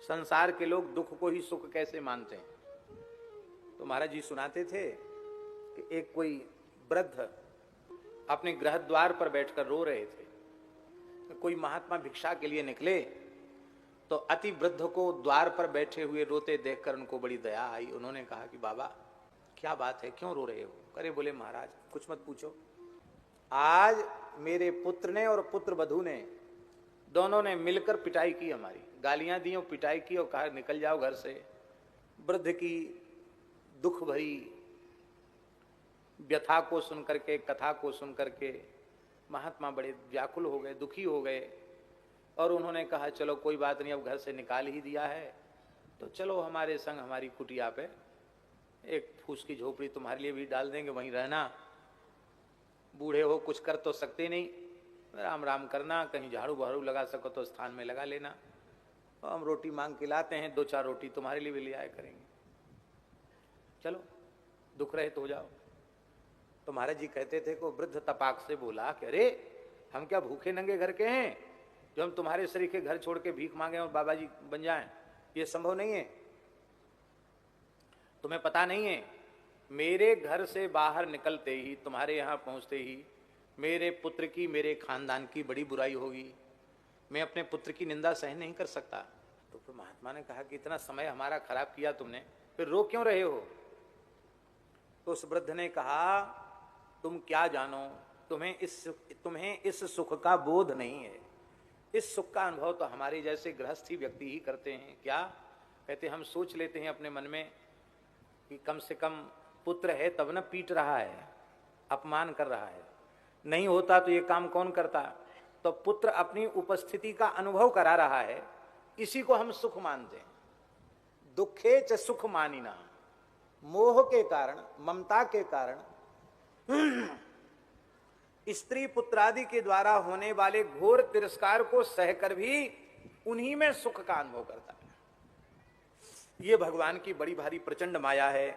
संसार के लोग दुख को ही सुख कैसे मानते हैं। तो महाराज जी सुनाते थे कि एक कोई वृद्ध अपने गृह द्वार पर बैठकर रो रहे थे। कोई महात्मा भिक्षा के लिए निकले तो अति वृद्ध को द्वार पर बैठे हुए रोते देखकर उनको बड़ी दया आई। उन्होंने कहा कि बाबा क्या बात है, क्यों रो रहे हो? करे बोले महाराज कुछ मत पूछो, आज मेरे पुत्र ने और पुत्र वधू ने दोनों ने मिलकर पिटाई की, हमारी गालियां दी और पिटाई की और कहा निकल जाओ घर से। वृद्ध की दुख भरी व्यथा को सुनकर के, कथा को सुनकर के महात्मा बड़े व्याकुल हो गए, दुखी हो गए और उन्होंने कहा चलो कोई बात नहीं, अब घर से निकाल ही दिया है तो चलो हमारे संग हमारी कुटिया पे एक फूस की झोपड़ी तुम्हारे लिए भी डाल देंगे, वहीं रहना। बूढ़े हो कुछ कर तो सकते नहीं, राम राम करना, कहीं झाड़ू बहाड़ू लगा सको तो स्थान में लगा लेना, तो हम रोटी मांग के लाते हैं, 2-4 रोटी तुम्हारे लिए भी ले आया करेंगे, चलो दुख रहे तो हो जाओ। तो महाराज जी कहते थे को वृद्ध तपाक से बोला कि अरे हम क्या भूखे नंगे घर के हैं जो हम तुम्हारे शरीर के घर छोड़ के भीख मांगे और बाबा जी बन जाएं? ये संभव नहीं है। तुम्हें पता नहीं है, मेरे घर से बाहर निकलते ही, तुम्हारे यहाँ पहुंचते ही मेरे पुत्र की, मेरे खानदान की बड़ी बुराई होगी। मैं अपने पुत्र की निंदा सहन नहीं कर सकता। तो फिर महात्मा ने कहा कि इतना समय हमारा खराब किया तुमने, फिर रो क्यों रहे हो? तो उस वृद्ध ने कहा तुम क्या जानो, तुम्हें इस सुख का बोध नहीं है। इस सुख का अनुभव तो हमारे जैसे गृहस्थी व्यक्ति ही करते हैं। क्या कहते, हम सोच लेते हैं अपने मन में कि कम से कम पुत्र है तब न पीट रहा है, अपमान कर रहा है, नहीं होता तो ये काम कौन करता? तो पुत्र अपनी उपस्थिति का अनुभव करा रहा है, इसी को हम सुख मानते हैं। दुखे च सुख मानिना, मोह के कारण, ममता के कारण स्त्री पुत्रादि के द्वारा होने वाले घोर तिरस्कार को सहकर भी उन्हीं में सुख का अनुभव करता है। ये भगवान की बड़ी भारी प्रचंड माया है।